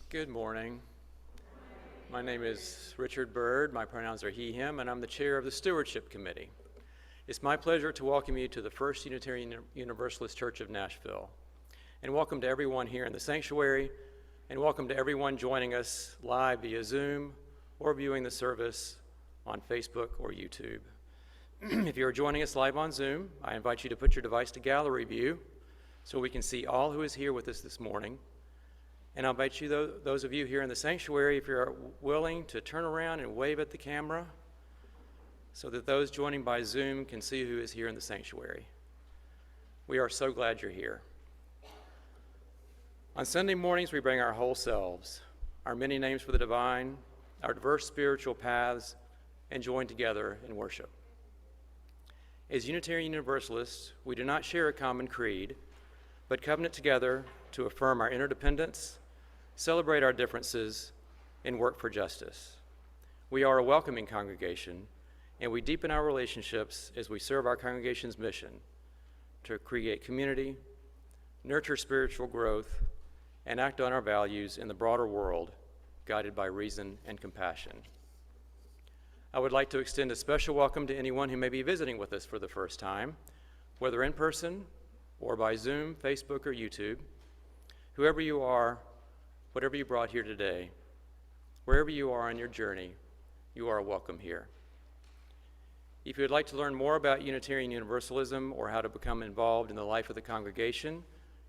Good morning. My name is Richard Bird. My pronouns are he, him, and I'm the chair of the Stewardship Committee. It's my pleasure to welcome you to the First Unitarian Universalist Church of Nashville. And welcome to everyone here in the sanctuary, and welcome to everyone joining us live via Zoom or viewing the service on Facebook or YouTube. If you are joining us live on Zoom, I invite you to put your device to gallery view so we can see all who is here with us this morning. And I'll invite you, those of you here in the sanctuary, if you're willing, to turn around and wave at the camera so that those joining by Zoom can see who is here in the sanctuary. We are so glad you're here. On Sunday mornings, we bring our whole selves, our many names for the divine, our diverse spiritual paths, and join together in worship. As Unitarian Universalists, we do not share a common creed, but covenant together to affirm our interdependence, celebrate our differences, and work for justice. We are a welcoming congregation, and we deepen our relationships as we serve our congregation's mission to create community, nurture spiritual growth, and act on our values in the broader world, guided by reason and compassion. I would like to extend a special welcome to anyone who may be visiting with us for the first time, whether in person or by Zoom, Facebook, or YouTube. Whoever you are, whatever you brought here today, wherever you are on your journey, you are welcome here. If you would like to learn more about Unitarian Universalism or how to become involved in the life of the congregation,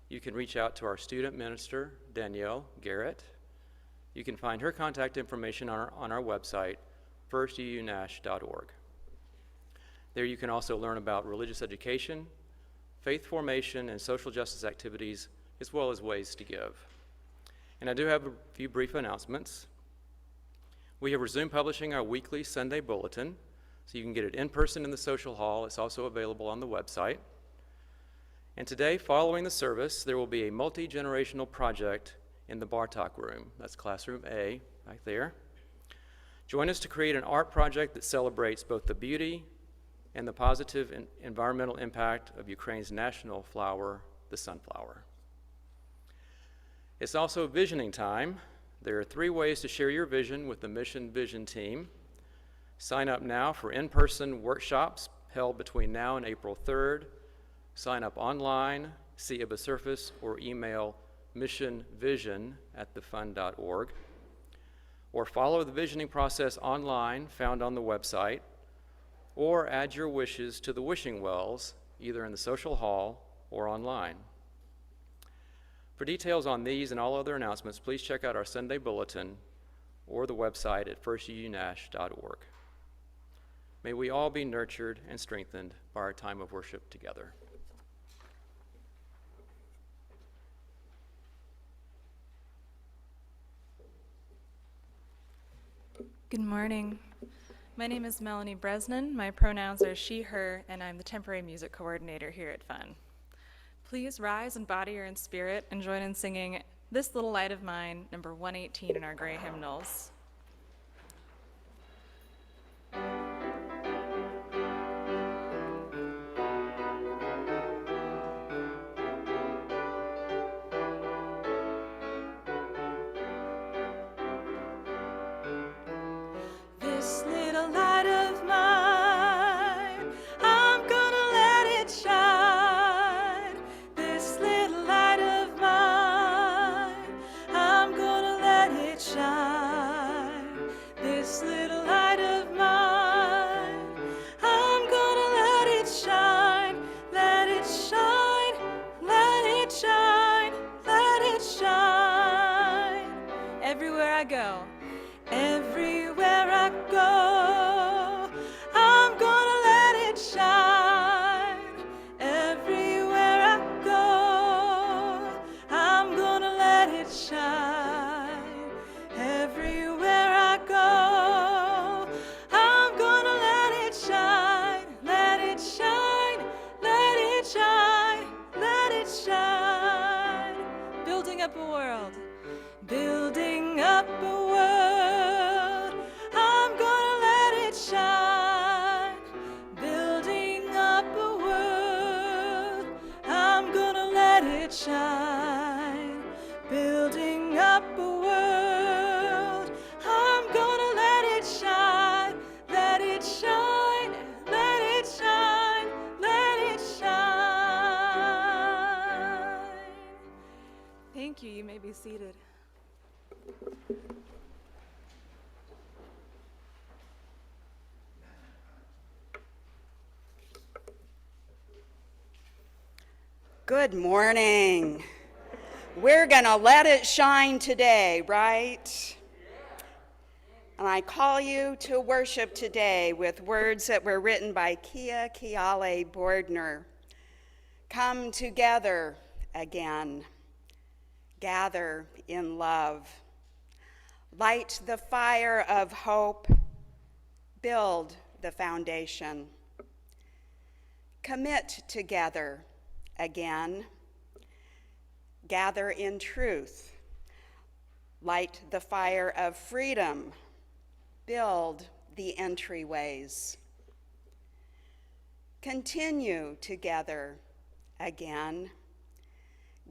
you can reach out to our student minister, Danielle Garrett. You can find her contact information on our website, firstunash.org. There you can also learn about religious education, faith formation, and social justice activities, as well as ways to give. And I do have a few brief announcements. We have resumed publishing our weekly Sunday bulletin, so you can get it in person in the social hall. It's also available on the website. And today, following the service, there will be a multi-generational project in the Bartok room. That's classroom A, right there. Join us to create an art project that celebrates both the beauty and the positive environmental impact of Ukraine's national flower, the sunflower. It's also visioning time. There are 3 ways to share your vision with the Mission Vision team. Sign up now for in-person workshops held between now and April 3rd. Sign up online, see a surface, or email missionvision@thefund.org. Or follow the visioning process online, found on the website, or add your wishes to the wishing wells, either in the social hall or online. For details on these and all other announcements, please check out our Sunday bulletin or the website at firstunash.org. May we all be nurtured and strengthened by our time of worship together. Good morning. My name is Melanie Bresnan. My pronouns are she, her, and I'm the temporary music coordinator here at FUN. Please rise in body or in spirit and join in singing This Little Light of Mine, number 118 in our gray hymnals. This little light of mine, I'm gonna let it shine. This little light of mine, I'm gonna let it shine. This little light of mine, I'm gonna let it shine. Let it shine, let it shine, let it shine. Everywhere I go. Everywhere I go, I'm gonna let it shine. Everywhere I go, I'm gonna let it shine. Everywhere I go, I'm gonna let it shine. Let it shine, let it shine, let it shine. Building up a world, building up a world. Good morning. We're gonna let it shine today, right? And I call you to worship today with words that were written by Kia Kiale Bordner. Come together again. Gather in love. Light the fire of hope. Build the foundation. Commit together again. Gather in truth. Light the fire of freedom. Build the entryways. Continue together again.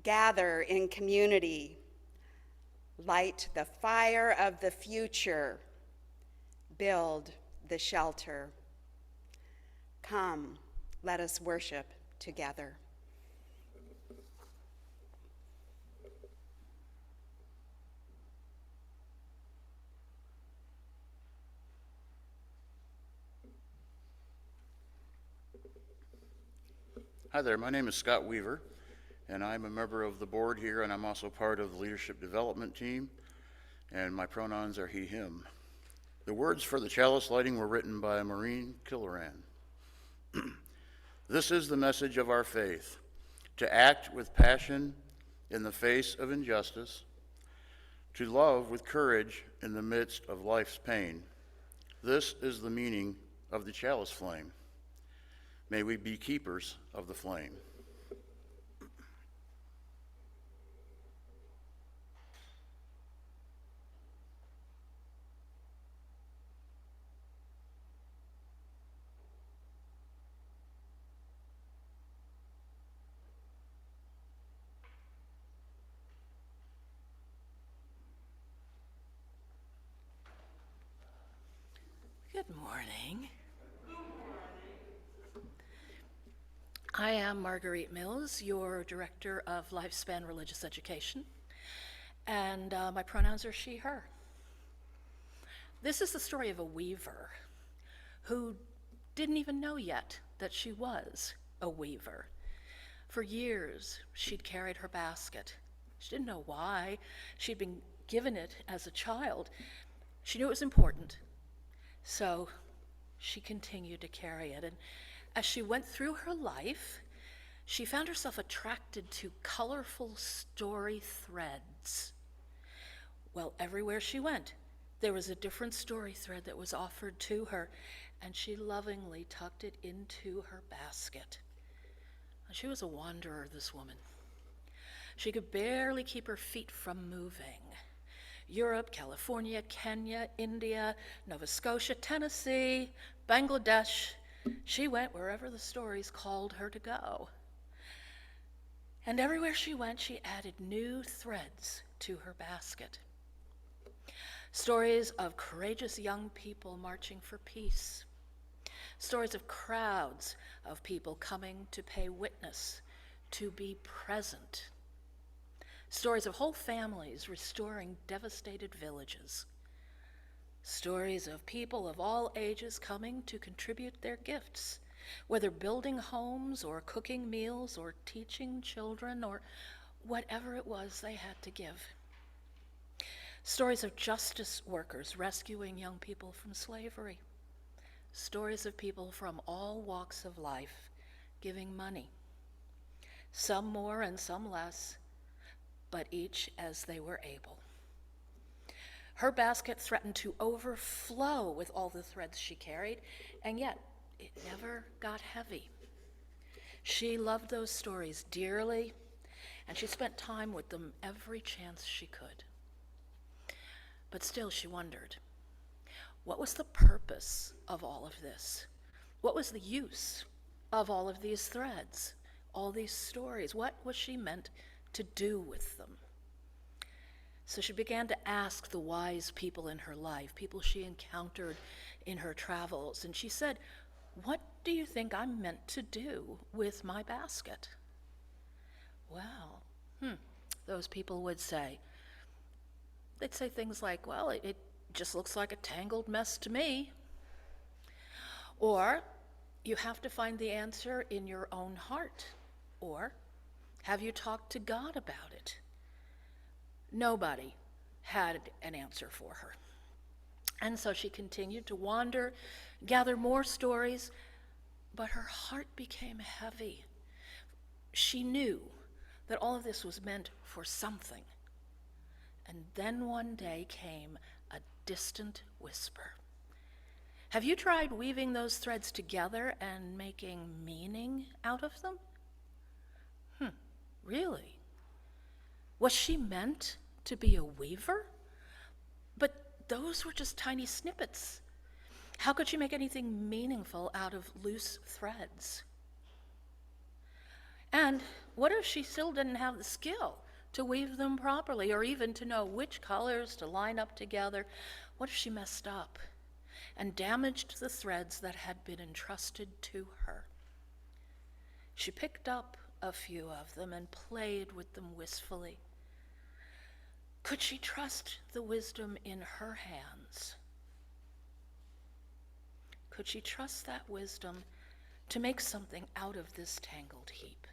Gather in community. Light the fire of the future. Build the shelter. Come, let us worship together. Hi there, my name is Scott Weaver, and I'm a member of the board here, and I'm also part of the leadership development team, and my pronouns are he, him. The words for the chalice lighting were written by Maureen Killoran. This is the message of our faith, to act with passion in the face of injustice, to love with courage in the midst of life's pain. This is the meaning of the chalice flame. May we be keepers of the flame. Good morning. I am Marguerite Mills, your Director of Lifespan Religious Education, and my pronouns are she, her. This is the story of a weaver who didn't even know yet that she was a weaver. For years, she'd carried her basket. She didn't know why. She'd been given it as a child. She knew it was important, so she continued to carry it. And as she went through her life, she found herself attracted to colorful story threads. Well, everywhere she went, there was a different story thread that was offered to her, and she lovingly tucked it into her basket. She was a wanderer, this woman. She could barely keep her feet from moving. Europe, California, Kenya, India, Nova Scotia, Tennessee, Bangladesh. She went wherever the stories called her to go. And everywhere she went, she added new threads to her basket. Stories of courageous young people marching for peace. Stories of crowds of people coming to pay witness, to be present. Stories of whole families restoring devastated villages. Stories of people of all ages coming to contribute their gifts, whether building homes or cooking meals or teaching children or whatever it was they had to give. Stories of justice workers rescuing young people from slavery. Stories of people from all walks of life giving money, some more and some less, but each as they were able. Her basket threatened to overflow with all the threads she carried, and yet it never got heavy. She loved those stories dearly, and she spent time with them every chance she could. But still she wondered, what was the purpose of all of this? What was the use of all of these threads, all these stories? What was she meant to do with them? So she began to ask the wise people in her life, people she encountered in her travels, and she said, what do you think I'm meant to do with my basket? Well, those people would say, they'd say things like, well, it just looks like a tangled mess to me. Or, you have to find the answer in your own heart. Or, have you talked to God about it? Nobody had an answer for her. And so she continued to wander, gather more stories, but her heart became heavy. She knew that all of this was meant for something. And then one day came a distant whisper. Have you tried weaving those threads together and making meaning out of them? Really? Was she meant to be a weaver? But those were just tiny snippets. How could she make anything meaningful out of loose threads? And what if she still didn't have the skill to weave them properly, or even to know which colors to line up together? What if she messed up and damaged the threads that had been entrusted to her? She picked up a few of them and played with them wistfully. Could she trust the wisdom in her hands? Could she trust that wisdom to make something out of this tangled heap?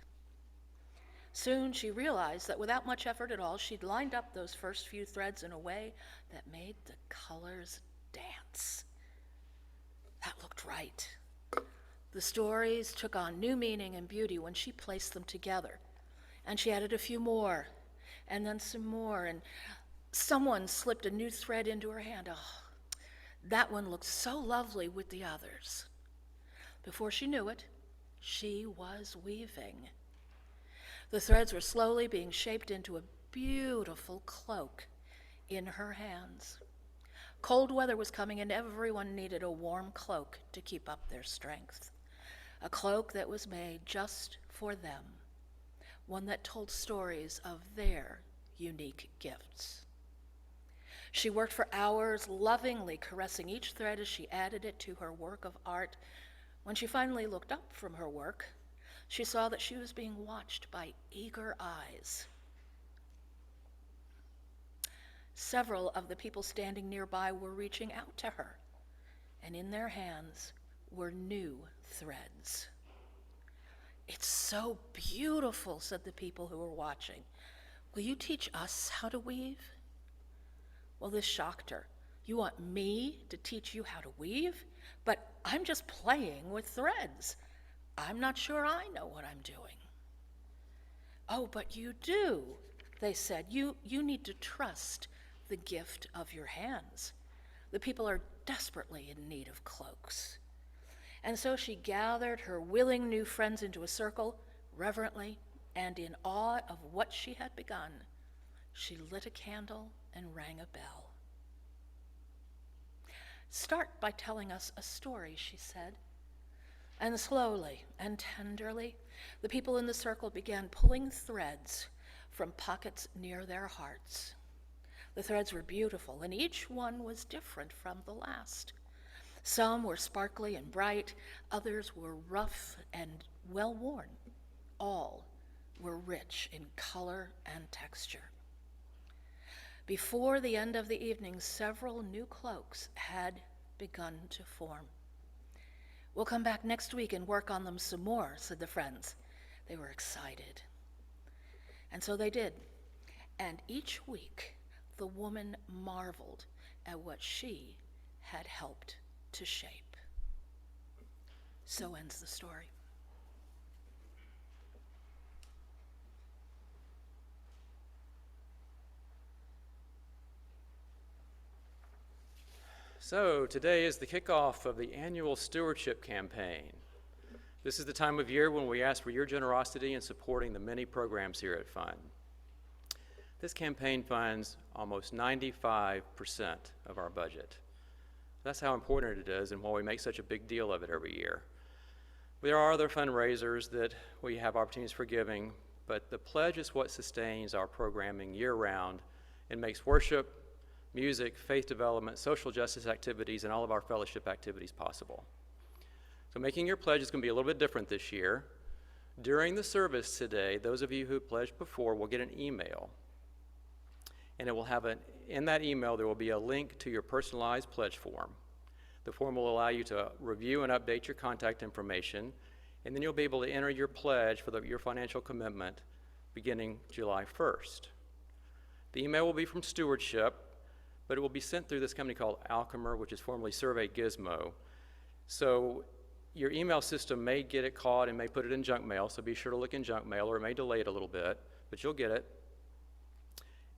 Soon she realized that without much effort at all, she'd lined up those first few threads in a way that made the colors dance. That looked right. The stories took on new meaning and beauty when she placed them together. And she added a few more, and then some more, and someone slipped a new thread into her hand. Oh, that one looked so lovely with the others. Before she knew it, she was weaving. The threads were slowly being shaped into a beautiful cloak in her hands. Cold weather was coming, and everyone needed a warm cloak to keep up their strength. A cloak that was made just for them, one that told stories of their unique gifts. She worked for hours, lovingly caressing each thread as she added it to her work of art. When she finally looked up from her work, she saw that she was being watched by eager eyes. Several of the people standing nearby were reaching out to her, and in their hands were new threads. "It's so beautiful," said the people who were watching. "Will you teach us how to weave?" Well, this shocked her. "You want me to teach you how to weave? But I'm just playing with threads. I'm not sure I know what I'm doing." "Oh, but you do," they said. You need to trust the gift of your hands. The people are desperately in need of cloaks." And so she gathered her willing new friends into a circle, reverently and in awe of what she had begun. She lit a candle and rang a bell. "Start by telling us a story," she said. And slowly and tenderly, the people in the circle began pulling threads from pockets near their hearts. The threads were beautiful, and each one was different from the last. Some were sparkly and bright, others were rough and well-worn. All were rich in color and texture. Before the end of the evening, several new cloaks had begun to form. "We'll come back next week and work on them some more," said the friends. They were excited. And so they did. And each week, the woman marveled at what she had helped to shape. So ends the story. So today is the kickoff of the annual stewardship campaign. This is the time of year when we ask for your generosity in supporting the many programs here at Fund. This campaign funds almost 95% of our budget. That's how important it is and why we make such a big deal of it every year. There are other fundraisers that we have opportunities for giving, but the pledge is what sustains our programming year-round and makes worship, music, faith development, social justice activities, and all of our fellowship activities possible. So making your pledge is going to be a little bit different this year. During the service today, those of you who pledged before will get an email. and it will have in that email there will be a link to your personalized pledge form. The form will allow you to review and update your contact information, and then you'll be able to enter your pledge for your financial commitment beginning July 1st. The email will be from Stewardship, but it will be sent through this company called Alchemer, which is formerly Survey Gizmo. So your email system may get it caught and may put it in junk mail, so be sure to look in junk mail, or it may delay it a little bit, but you'll get it.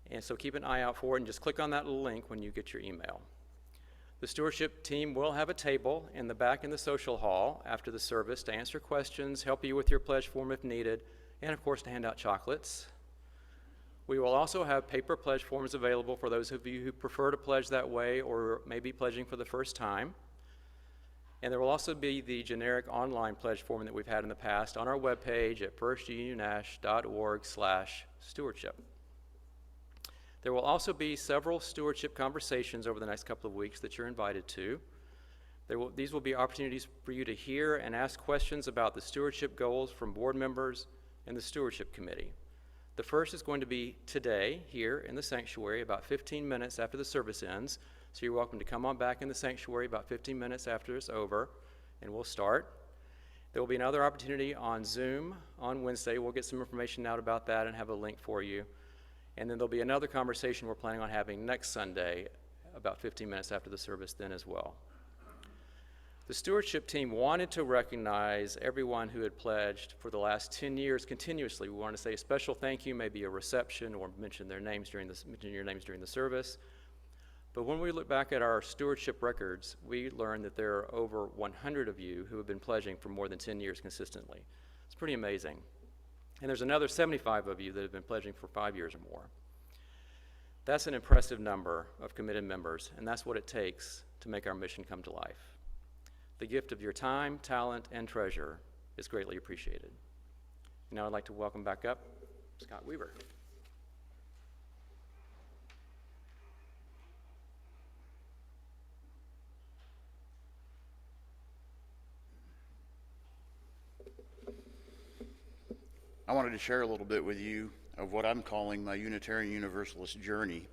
And so keep an eye out for it, and just click on that little link when you get your email. The stewardship team will have a table in the back in the social hall after the service to answer questions, help you with your pledge form if needed, and of course to hand out chocolates. We will also have paper pledge forms available for those of you who prefer to pledge that way or may be pledging for the first time. And there will also be the generic online pledge form that we've had in the past on our webpage at firstunionash.org/stewardship. There will also be several stewardship conversations over the next couple of weeks that you're invited to. These will be opportunities for you to hear and ask questions about the stewardship goals from board members and the stewardship committee. The first is going to be today here in the sanctuary about 15 minutes after the service ends. So you're welcome to come on back in the sanctuary about 15 minutes after it's over, and we'll start. There will be another opportunity on Zoom on Wednesday. We'll get some information out about that and have a link for you. And then there'll be another conversation we're planning on having next Sunday about 15 minutes after the service then as well. The stewardship team wanted to recognize everyone who had pledged for the last 10 years continuously. We want to say a special thank you, maybe a reception, or mention your names during the service. But when we look back at our stewardship records, we learned that there are over 100 of you who have been pledging for more than 10 years consistently. It's pretty amazing. And there's another 75 of you that have been pledging for 5 years or more. That's an impressive number of committed members, and that's what it takes to make our mission come to life. The gift of your time, talent, and treasure is greatly appreciated. Now I'd like to welcome back up Scott Weaver. I wanted to share a little bit with you of what I'm calling my Unitarian Universalist journey.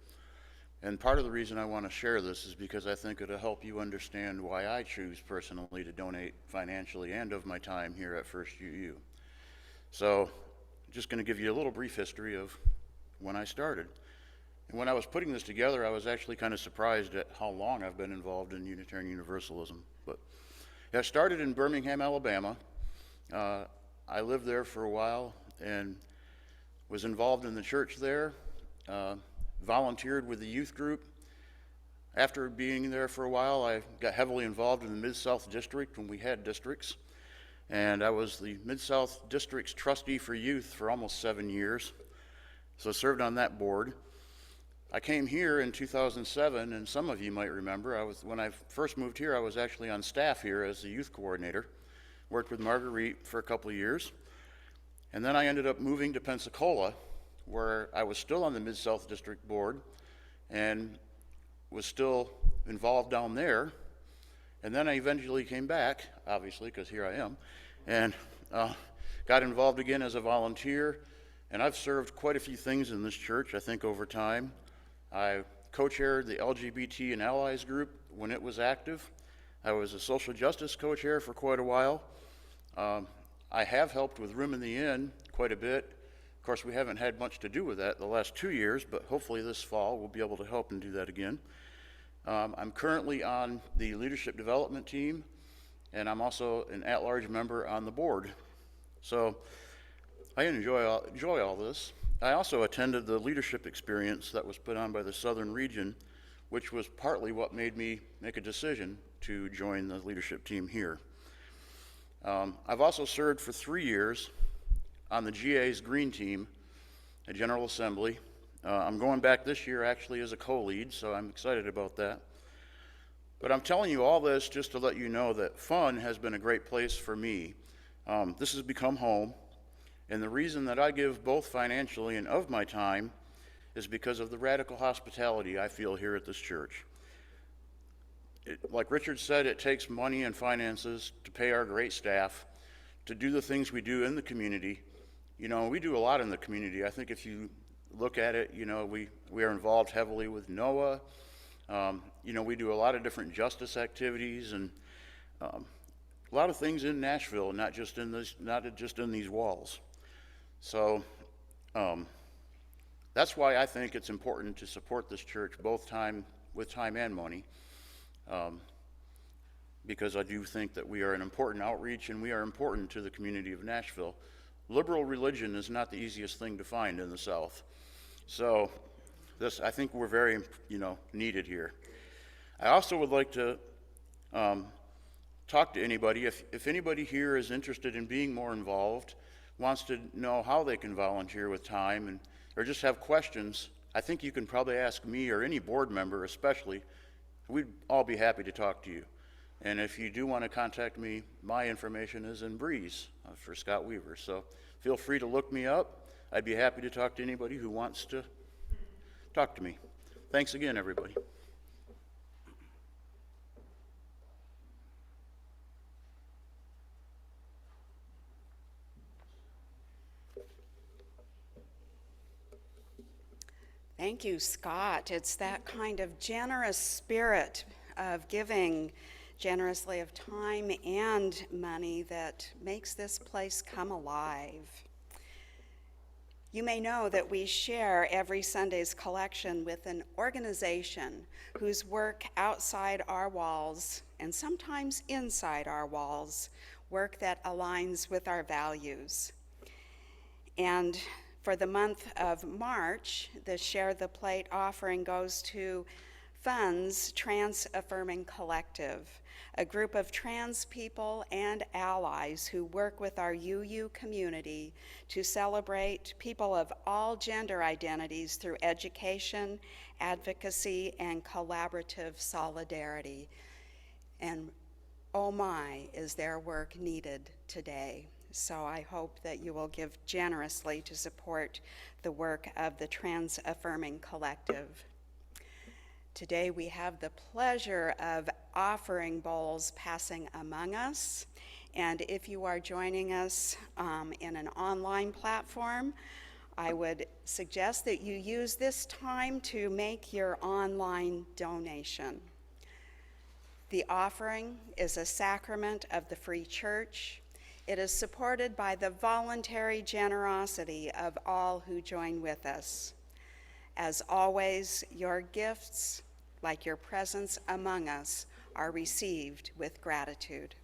And part of the reason I want to share this is because I think it'll help you understand why I choose personally to donate financially and of my time here at First UU. So, just going to give you a little brief history of when I started. And when I was putting this together, I was actually kind of surprised at how long I've been involved in Unitarian Universalism. But I started in Birmingham, Alabama. I lived there for a while and was involved in the church there. Volunteered with the youth group. After being there for a while, I got heavily involved in the Mid-South District when we had districts. And I was the Mid-South District's trustee for youth for almost 7 years. So I served on that board. I came here in 2007, and some of you might remember, when I first moved here, I was actually on staff here as the youth coordinator. Worked with Marguerite for a couple of years. And then I ended up moving to Pensacola, where I was still on the Mid-South District Board and was still involved down there. And then I eventually came back, obviously, because here I am, and got involved again as a volunteer. And I've served quite a few things in this church, I think, over time. I co-chaired the LGBT and Allies group when it was active. I was a social justice co-chair for quite a while. I have helped with Room in the Inn quite a bit. Of course, we haven't had much to do with that the last 2 years, but hopefully this fall we'll be able to help and do that again. I'm currently on the leadership development team, and I'm also an at-large member on the board. So I enjoy all this. I also attended the leadership experience that was put on by the Southern Region, which was partly what made me make a decision to join the leadership team here. I've also served for 3 years on the GA's Green Team at General Assembly. I'm going back this year actually as a co-lead, so I'm excited about that. But I'm telling you all this just to let you know that fun has been a great place for me. This has become home, and the reason that I give both financially and of my time is because of the radical hospitality I feel here at this church. Like Richard said, it takes money and finances to pay our great staff, to do the things we do in the community. You know, we do a lot in the community. I think if you look at it, we are involved heavily with NOAA. We do a lot of different justice activities and a lot of things in Nashville, not just in these walls. So that's why I think it's important to support this church both with time and money, because I do think that we are an important outreach and we are important to the community of Nashville. Liberal religion is not the easiest thing to find in the South. So I think we're very, needed here. I also would like to talk to anybody. If anybody here is interested in being more involved, wants to know how they can volunteer with time, or just have questions, I think you can probably ask me or any board member especially. We'd all be happy to talk to you. And if you do want to contact me, my information is in Breeze for Scott Weaver. So feel free to look me up. I'd be happy to talk to anybody who wants to talk to me. Thanks again, everybody. Thank you, Scott. It's that kind of generous spirit of giving generously of time and money that makes this place come alive. You may know that we share every Sunday's collection with an organization whose work outside our walls and sometimes inside our walls, work that aligns with our values. And for the month of March, the Share the Plate offering goes to funds TransAffirming Collective, a group of trans people and allies who work with our UU community to celebrate people of all gender identities through education, advocacy, and collaborative solidarity. And oh my, is their work needed today. So I hope that you will give generously to support the work of the TransAffirming Collective. Today we have the pleasure of offering bowls passing among us. And if you are joining us in an online platform, I would suggest that you use this time to make your online donation. The offering is a sacrament of the Free Church. It is supported by the voluntary generosity of all who join with us. As always, your gifts, like your presence among us, are received with gratitude.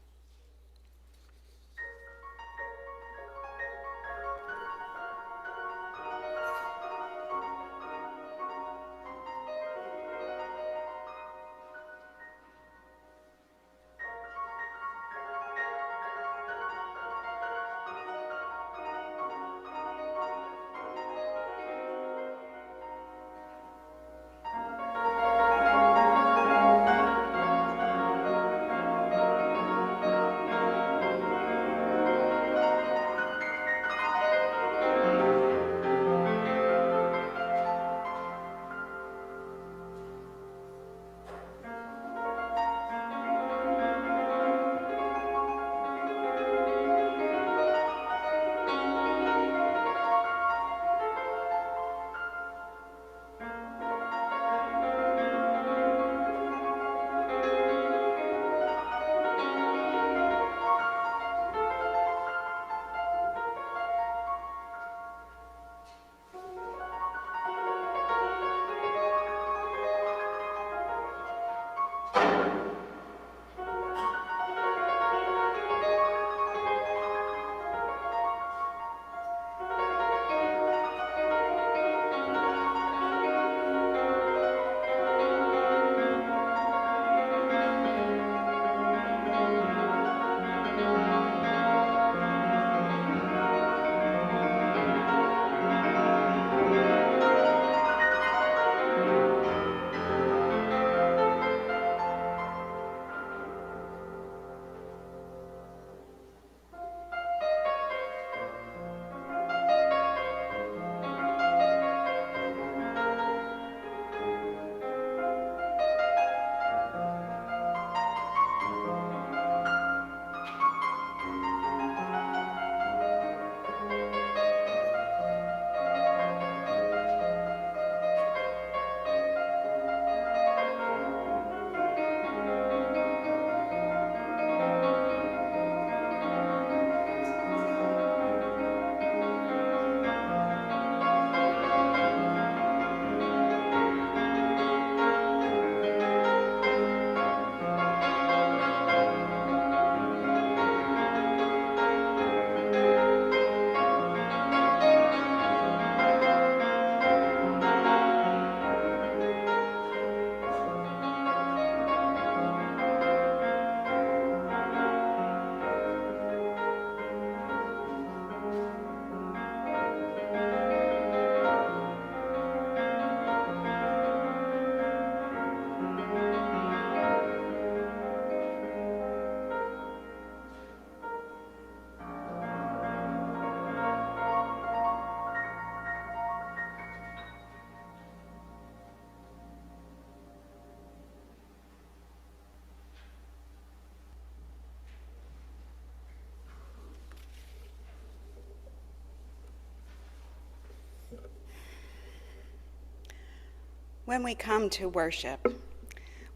When we come to worship,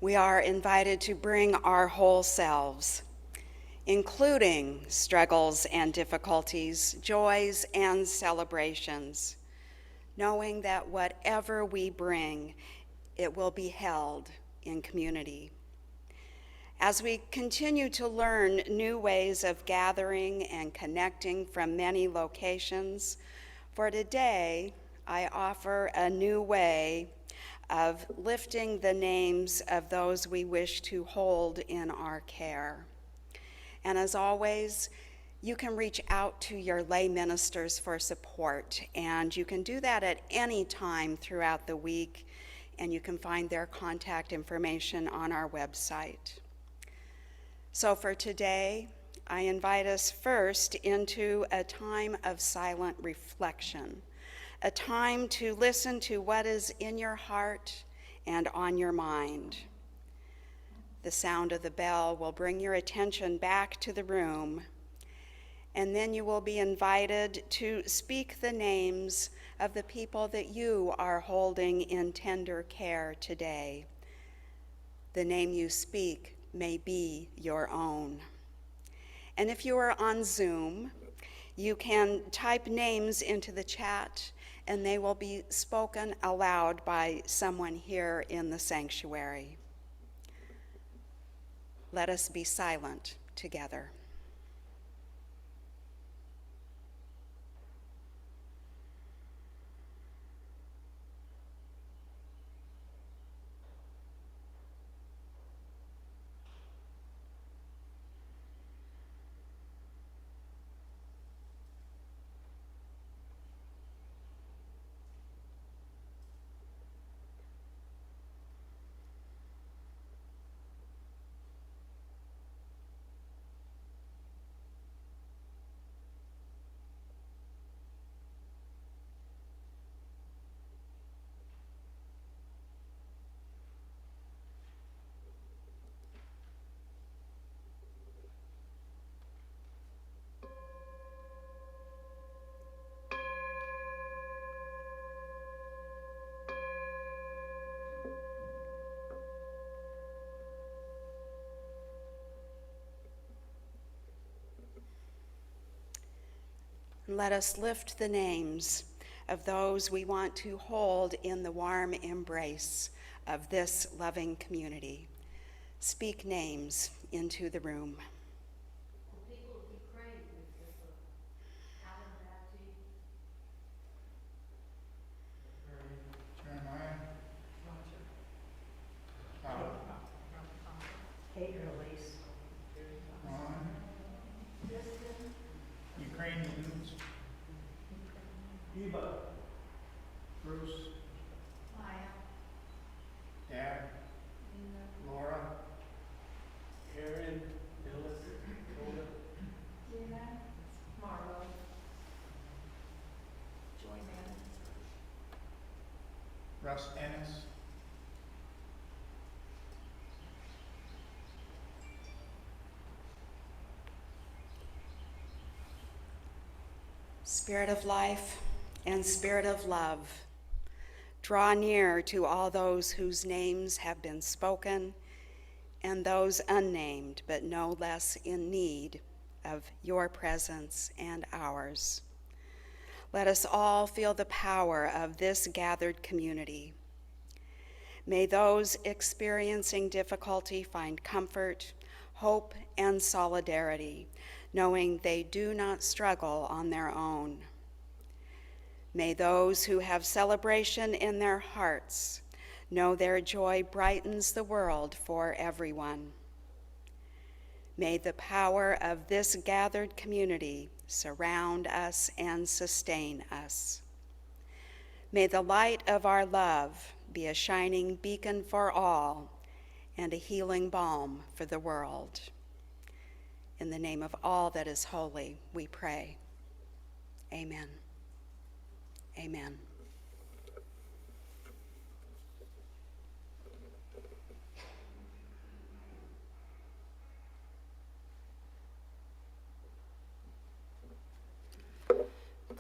we are invited to bring our whole selves, including struggles and difficulties, joys and celebrations, knowing that whatever we bring, it will be held in community. As we continue to learn new ways of gathering and connecting from many locations, for today, I offer a new way of lifting the names of those we wish to hold in our care. And as always, you can reach out to your lay ministers for support, and you can do that at any time throughout the week, and you can find their contact information on our website. So for today, I invite us first into a time of silent reflection, a time to listen to what is in your heart and on your mind. The sound of the bell will bring your attention back to the room, and then you will be invited to speak the names of the people that you are holding in tender care today. The name you speak may be your own. And if you are on Zoom, you can type names into the chat, and they will be spoken aloud by someone here in the sanctuary. Let us be silent together. Let us lift the names of those we want to hold in the warm embrace of this loving community. Speak names into the room. The people of Ukraine, Alan Baptiste, Jeremiah. Roger. Kate Elise, Ron. Ukrainians. Eva. Bruce. Maya, Dad. Laura. Aaron. Phyllis. Gina, Marlo, Joyman, Russ Ennis. Spirit of life and spirit of love, draw near to all those whose names have been spoken and those unnamed but no less in need of your presence and ours. Let us all feel the power of this gathered community. May those experiencing difficulty find comfort, hope, and solidarity, knowing they do not struggle on their own. May those who have celebration in their hearts know their joy brightens the world for everyone. May the power of this gathered community surround us and sustain us. May the light of our love be a shining beacon for all and a healing balm for the world. In the name of all that is holy, we pray. Amen. Amen.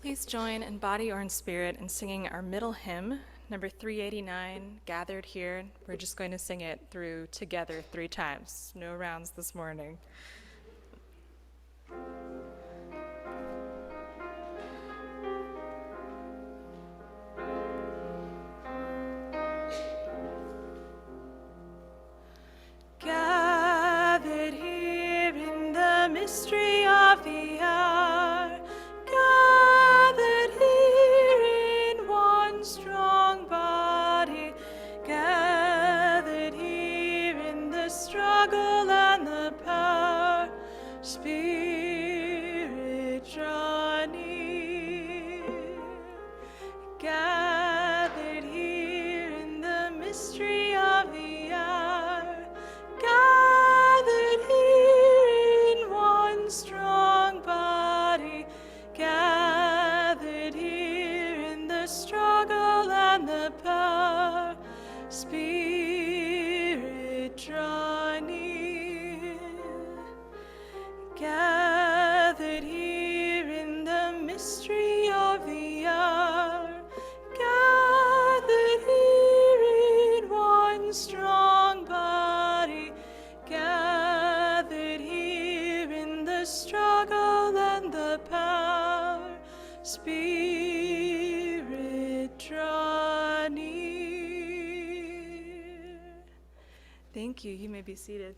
Please join in body or in spirit in singing our middle hymn, number 389, Gathered Here. We're just going to sing it through together 3 times. No rounds this morning. Gathered here in the mystery of the hour, gathered here in one strong body, gathered here in the struggle and the power, Spirit draw near. Gathered here in the mystery of the hour, gathered here in one strong body, gathered here in the struggle and the power, Spirit draw near. Gathered here in the mystery of the hour, gathered here in one strong body, gathered here in the struggle and the power, Spirit draw near. Thank you. You may be seated.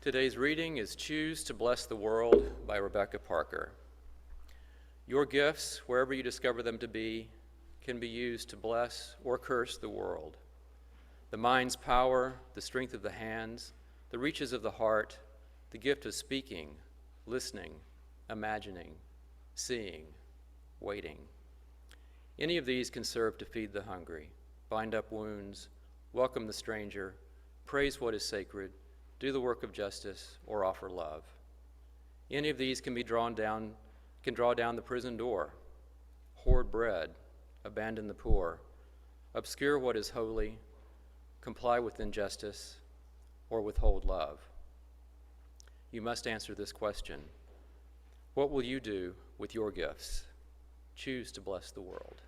Today's reading is Choose to Bless the World by Rebecca Parker. Your gifts, wherever you discover them to be, can be used to bless or curse the world. The mind's power, the strength of the hands, the reaches of the heart, the gift of speaking, listening, imagining, seeing, waiting. Any of these can serve to feed the hungry, bind up wounds, welcome the stranger, praise what is sacred, do the work of justice, or offer love. Any of these can draw down the prison door, hoard bread, abandon the poor, obscure what is holy, comply with injustice, or withhold love. You must answer this question. What will you do with your gifts? Choose to bless the world.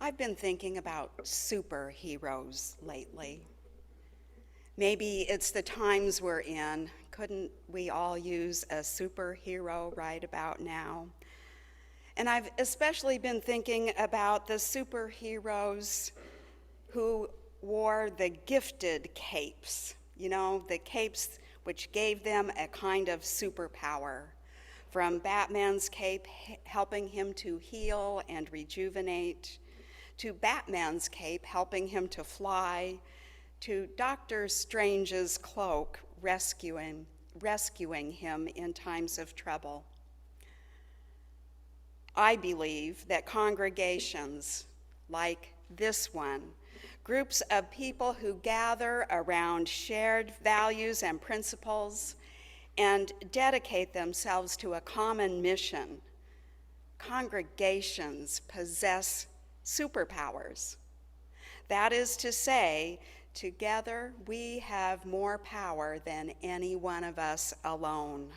I've been thinking about superheroes lately. Maybe it's the times we're in. Couldn't we all use a superhero right about now? And I've especially been thinking about the superheroes who wore the gifted capes, the capes which gave them a kind of superpower. From Batman's cape helping him to heal and rejuvenate, to Batman's cape helping him to fly, to Doctor Strange's cloak rescuing him in times of trouble. I believe that congregations like this one, groups of people who gather around shared values and principles and dedicate themselves to a common mission, congregations possess superpowers. That is to say, together we have more power than any one of us alone.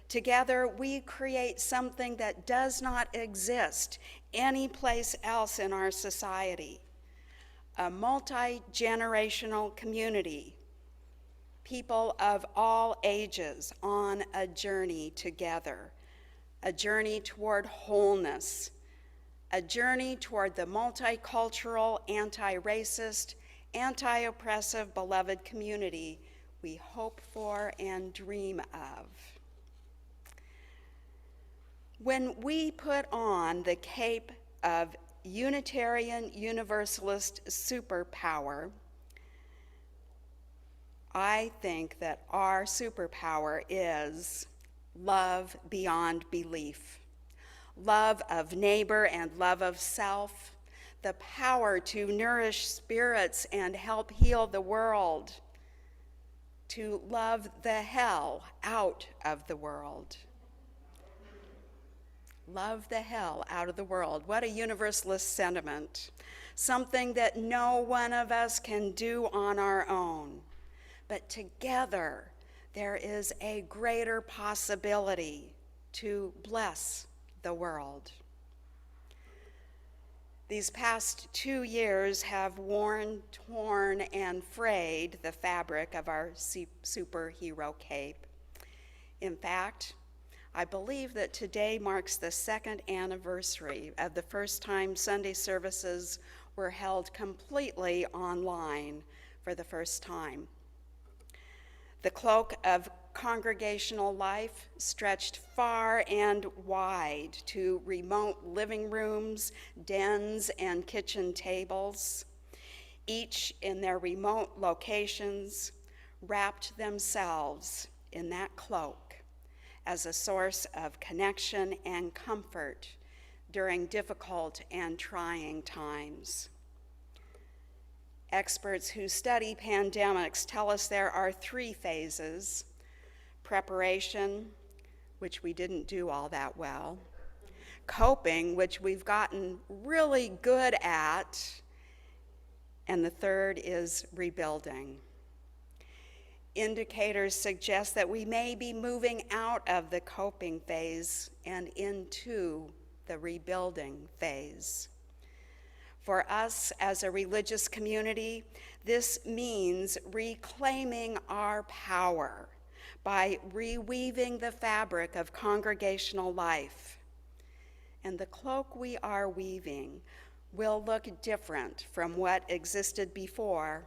Together we create something that does not exist anyplace else in our society, a multi-generational community, people of all ages on a journey together, a journey toward wholeness, a journey toward the multicultural, anti-racist, anti-oppressive, beloved community we hope for and dream of. When we put on the cape of Unitarian Universalist superpower, I think that our superpower is love beyond belief. Love of neighbor and love of self, the power to nourish spirits and help heal the world, to love the hell out of the world. Love the hell out of the world. What a universalist sentiment. Something that no one of us can do on our own. But together, there is a greater possibility to bless the world. These past 2 years have worn, torn, and frayed the fabric of our superhero cape. In fact, I believe that today marks the 2nd anniversary of the first time Sunday services were held completely online for the first time. The cloak of congregational life stretched far and wide to remote living rooms, dens, and kitchen tables. Each in their remote locations wrapped themselves in that cloak as a source of connection and comfort during difficult and trying times. Experts who study pandemics tell us there are 3 phases: preparation, which we didn't do all that well; coping, which we've gotten really good at; and the third is rebuilding. Indicators suggest that we may be moving out of the coping phase and into the rebuilding phase. For us as a religious community, this means reclaiming our power by reweaving the fabric of congregational life. And the cloak we are weaving will look different from what existed before,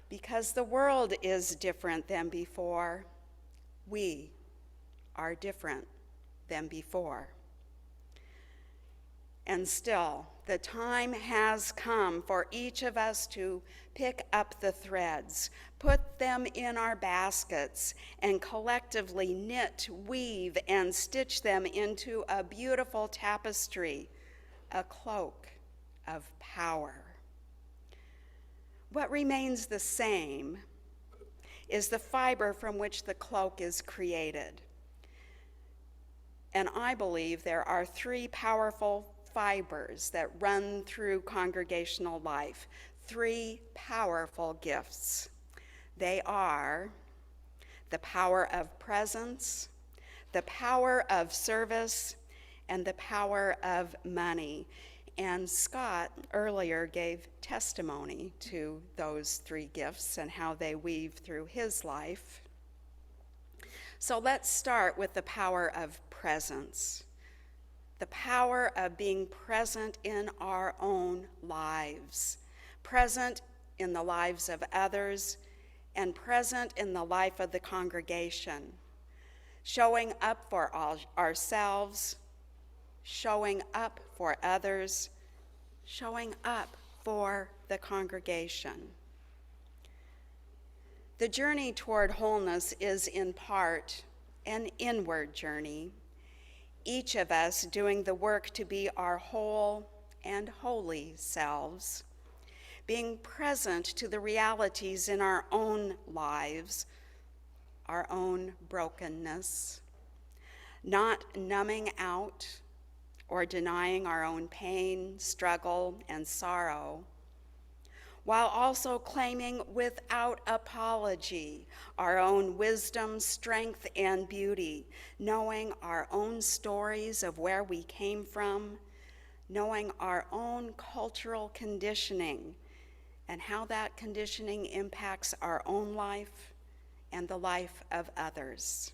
because the world is different than before. We are different than before. And still, the time has come for each of us to pick up the threads, put them in our baskets, and collectively knit, weave, and stitch them into a beautiful tapestry, a cloak of power. What remains the same is the fiber from which the cloak is created. And I believe there are 3 powerful fibers that run through congregational life, 3 powerful gifts. They are the power of presence, the power of service, and the power of money. And Scott earlier gave testimony to those 3 gifts and how they weave through his life. So let's start with the power of presence. The power of being present in our own lives, present in the lives of others, and present in the life of the congregation, showing up for ourselves, showing up for others, showing up for the congregation. The journey toward wholeness is in part an inward journey, each of us doing the work to be our whole and holy selves, being present to the realities in our own lives, our own brokenness, not numbing out or denying our own pain, struggle, and sorrow, while also claiming without apology our own wisdom, strength, and beauty, knowing our own stories of where we came from, knowing our own cultural conditioning and how that conditioning impacts our own life and the life of others.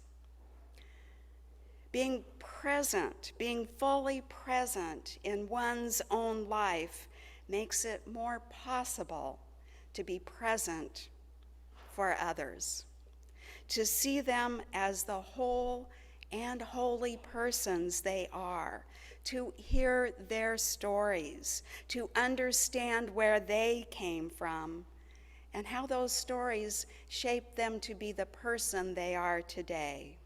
Being present, being fully present in one's own life makes it more possible to be present for others, to see them as the whole and holy persons they are, to hear their stories, to understand where they came from, and how those stories shaped them to be the person they are today.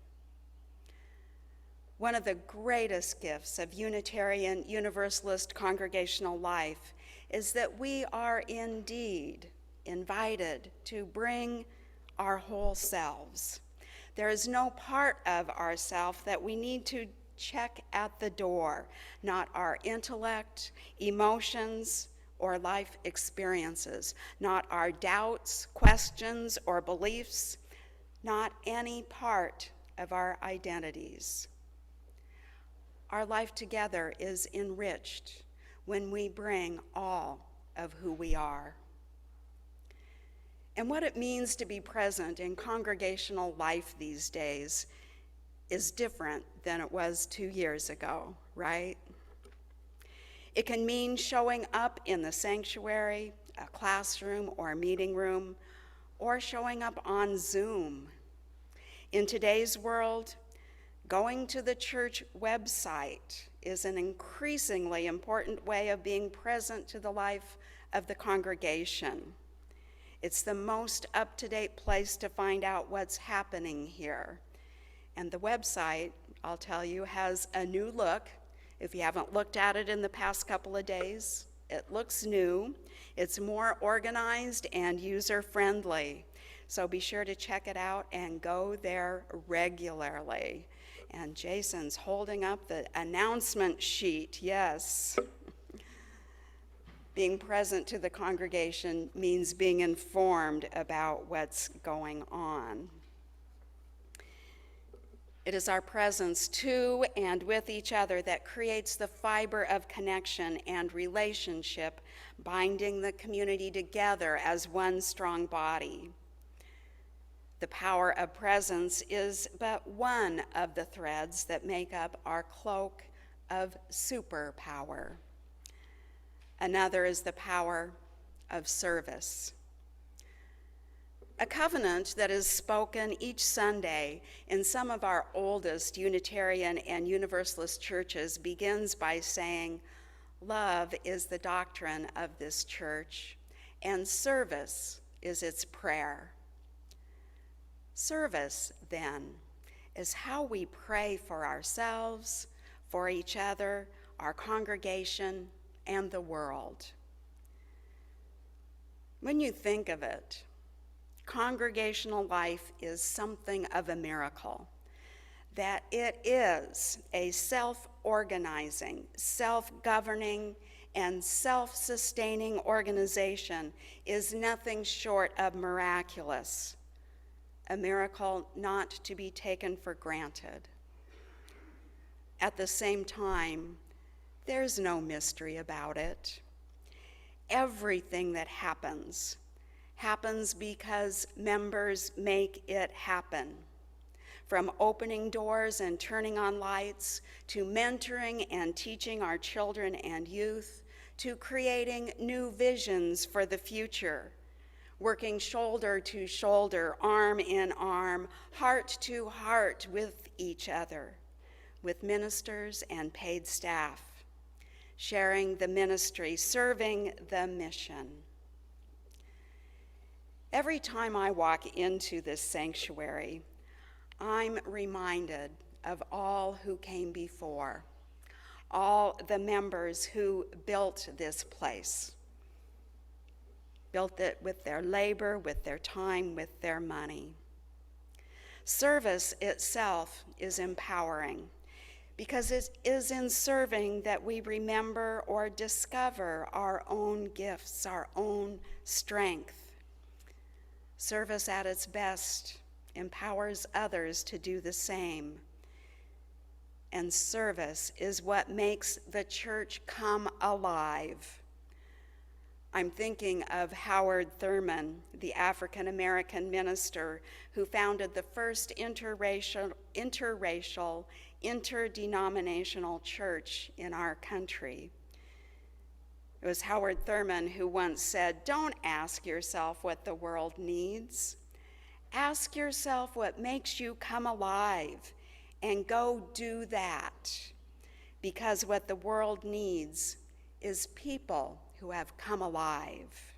One of the greatest gifts of Unitarian Universalist congregational life is that we are indeed invited to bring our whole selves. There is no part of ourself that we need to check at the door, not our intellect, emotions, or life experiences, not our doubts, questions, or beliefs, not any part of our identities. Our life together is enriched when we bring all of who we are. And what it means to be present in congregational life these days is different than it was 2 years ago, right? It can mean showing up in the sanctuary, a classroom, or a meeting room, or showing up on Zoom. In today's world, going to the church website is an increasingly important way of being present to the life of the congregation. It's the most up-to-date place to find out what's happening here. And the website, I'll tell you, has a new look. If you haven't looked at it in the past couple of days, it looks new. It's more organized and user-friendly. So be sure to check it out and go there regularly. And Jason's holding up the announcement sheet, yes. Being present to the congregation means being informed about what's going on. It is our presence to and with each other that creates the fiber of connection and relationship, binding the community together as one strong body. The power of presence is but one of the threads that make up our cloak of superpower. Another is the power of service. A covenant that is spoken each Sunday in some of our oldest Unitarian and Universalist churches begins by saying, "Love is the doctrine of this church, and service is its prayer." Service, then, is how we pray for ourselves, for each other, our congregation, and the world. When you think of it, congregational life is something of a miracle. That it is a self-organizing, self-governing, and self-sustaining organization is nothing short of miraculous, a miracle not to be taken for granted. At the same time, there's no mystery about it. Everything that happens because members make it happen. From opening doors and turning on lights, to mentoring and teaching our children and youth, to creating new visions for the future, working shoulder to shoulder, arm in arm, heart to heart with each other, with ministers and paid staff, sharing the ministry, serving the mission. Every time I walk into this sanctuary, I'm reminded of all who came before, all the members who built this place, built it with their labor, with their time, with their money. Service itself is empowering, because it is in serving that we remember or discover our own gifts, our own strength. Service at its best empowers others to do the same. And service is what makes the church come alive. I'm thinking of Howard Thurman, the African-American minister who founded the first interracial, interdenominational church in our country. It was Howard Thurman who once said, "Don't ask yourself what the world needs. Ask yourself what makes you come alive, and go do that. Because what the world needs is people who have come alive.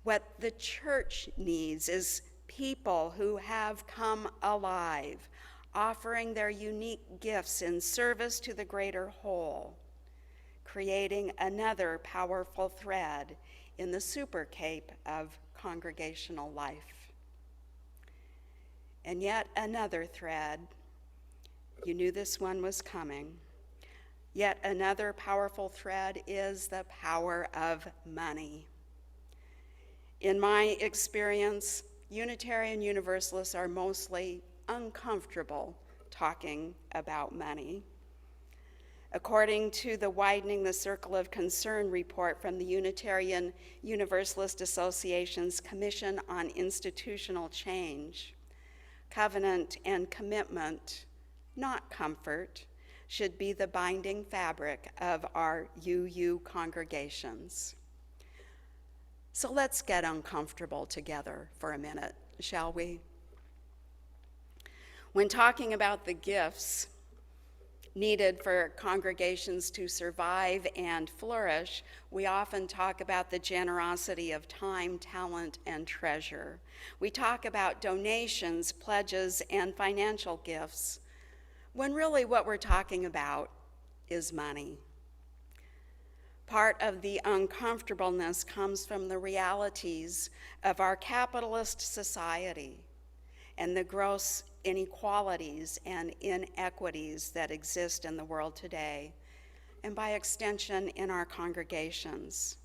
What the church needs is people who have come alive, offering their unique gifts in service to the greater whole, creating another powerful thread in the super cape of congregational life. And yet another thread, you knew this one was coming. Yet another powerful thread is the power of money. In my experience, Unitarian Universalists are mostly uncomfortable talking about money. According to the Widening the Circle of Concern report from the Unitarian Universalist Association's Commission on Institutional Change, covenant and commitment, not comfort, should be the binding fabric of our UU congregations. So let's get uncomfortable together for a minute, shall we? When talking about the gifts needed for congregations to survive and flourish, we often talk about the generosity of time, talent, and treasure. We talk about donations, pledges, and financial gifts, when really what we're talking about is money. Part of the uncomfortableness comes from the realities of our capitalist society and the gross inequalities and inequities that exist in the world today, and by extension in our congregations.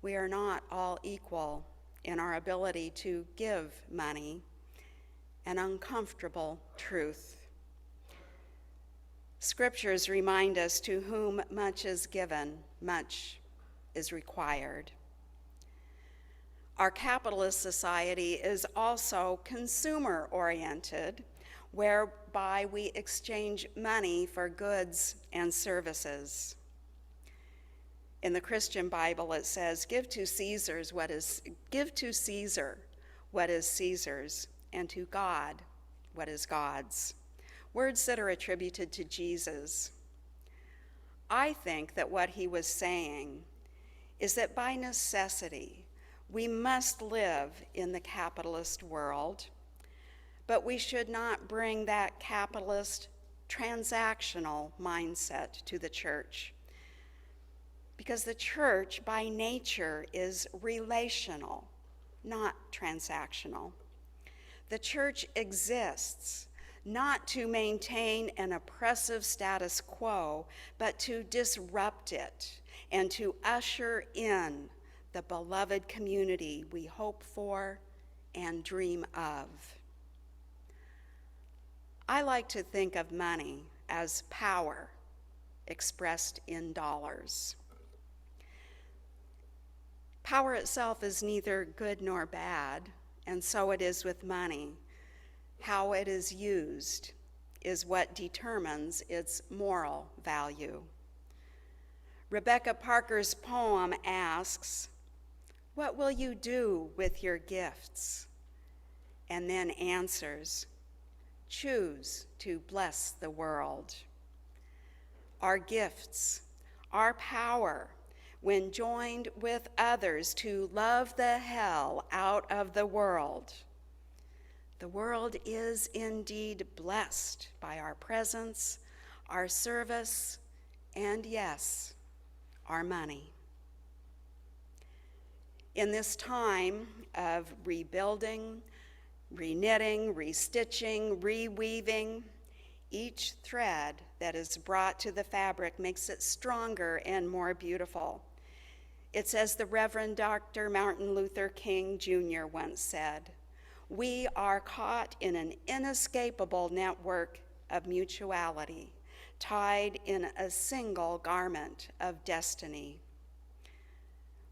We are not all equal in our ability to give money, an uncomfortable truth. Scriptures remind us to whom much is given, much is required. Our capitalist society is also consumer-oriented, whereby we exchange money for goods and services. In the Christian Bible, it says, give to Caesar what is Caesar's, and to God what is God's. Words that are attributed to Jesus. I think that what he was saying is that by necessity, we must live in the capitalist world, but we should not bring that capitalist transactional mindset to the church, because the church by nature is relational, not transactional. The church exists not to maintain an oppressive status quo, but to disrupt it and to usher in the beloved community we hope for and dream of. I like to think of money as power expressed in dollars. Power itself is neither good nor bad, and so it is with money. How it is used is what determines its moral value. Rebecca Parker's poem asks, "What will you do with your gifts?" And then answers, "Choose to bless the world." Our gifts, our power, when joined with others to love the hell out of the world is indeed blessed by our presence, our service, and yes, our money. In this time of rebuilding, reknitting, restitching, reweaving, each thread that is brought to the fabric makes it stronger and more beautiful. It's as the Reverend Dr. Martin Luther King Jr. once said, "We are caught in an inescapable network of mutuality, tied in a single garment of destiny."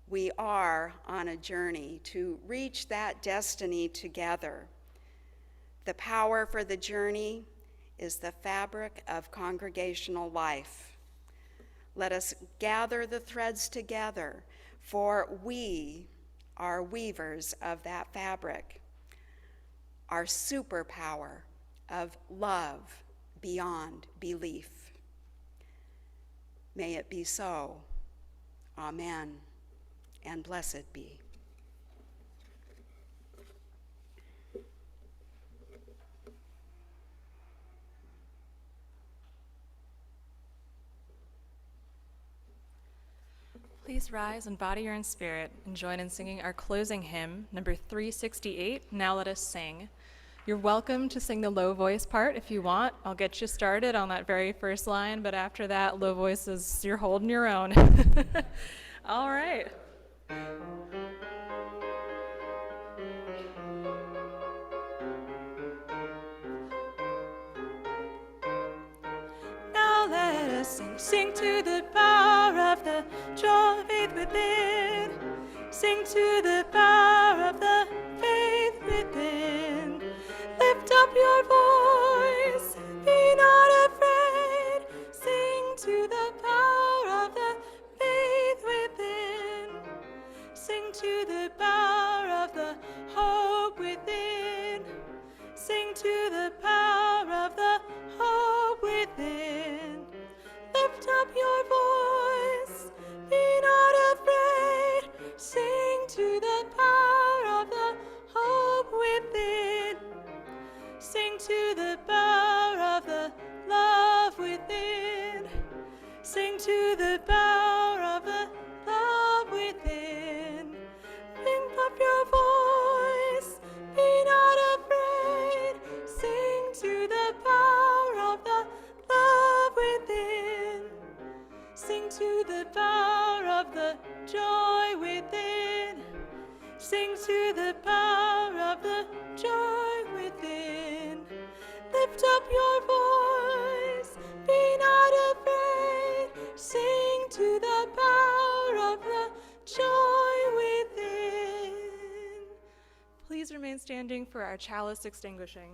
We are on a journey to reach that destiny together. The power for the journey is the fabric of congregational life. Let us gather the threads together, for we are weavers of that fabric. Our superpower of love beyond belief. May it be so. Amen, and blessed be. Please rise in body or in spirit and join in singing our closing hymn, number 368, Now Let Us Sing. You're welcome to sing the low voice part if you want. I'll get you started on that very first line, but after that, low voice is you're holding your own. All right. Now let us sing, sing to the power of the joy of faith within. Sing to the power of the faith within. Lift up your voice, be not afraid. Sing to the power of the faith within. Sing to the power of the hope within. Sing to the power of the hope within. Lift up your voice, be not afraid. Sing to the power of the hope within. Sing to the power of the love within. Sing to the power of the love within. Lift up your voice, be not afraid. Sing to the power of the love within. Sing to the power of the joy within. Sing to the power of the joy within. Lift up your voice, be not afraid. Sing to the power of the joy within. Please remain standing for our chalice extinguishing.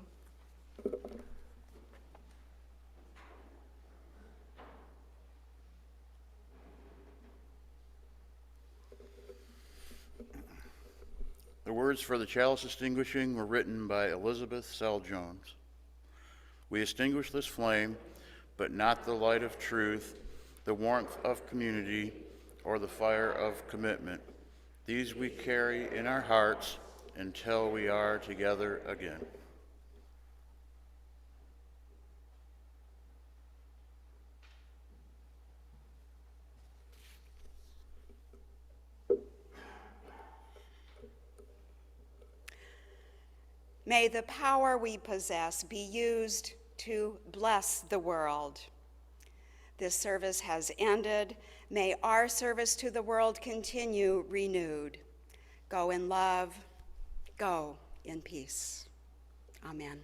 The words for the chalice extinguishing were written by Elizabeth Sell Jones. We extinguish this flame, but not the light of truth, the warmth of community, or the fire of commitment. These we carry in our hearts until we are together again. May the power we possess be used to bless the world. This service has ended. May our service to the world continue renewed. Go in love, go in peace. Amen.